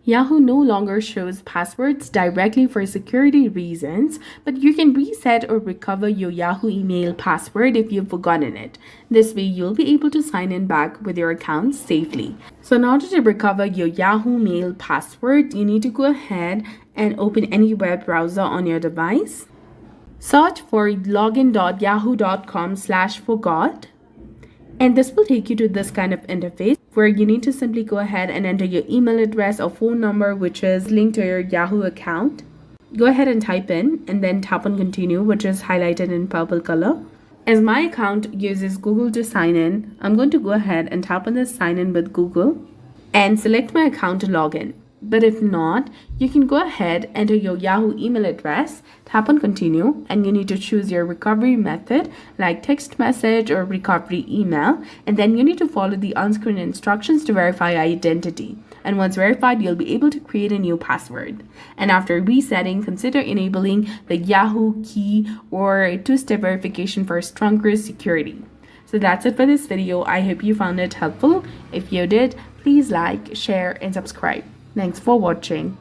Yahoo no longer shows passwords directly for security reasons, but you can reset or recover your Yahoo email password if you've forgotten it. This way, you'll be able to sign in back with your account safely. So in order to recover your Yahoo Mail password, you need to go ahead and open any web browser on your device. Search for login.yahoo.com/forgot. And this will take you to this kind of interface where you need to simply go ahead and enter your email address or phone number, which is linked to your Yahoo account. Go ahead and type in and then tap on continue, which is highlighted in purple color. As my account uses Google to sign in, I'm going to go ahead and tap on this sign in with Google and select my account to log in. But if not, you can go ahead, enter your Yahoo email address, tap on continue, and you need to choose your recovery method like text message or recovery email, and then you need to follow the on-screen instructions to verify identity. And once verified, you'll be able to create a new password. And after resetting, consider enabling the Yahoo key or two-step verification for stronger security. So that's it for this video. I hope you found it helpful. If you did, please like, share, and subscribe. Thanks for watching.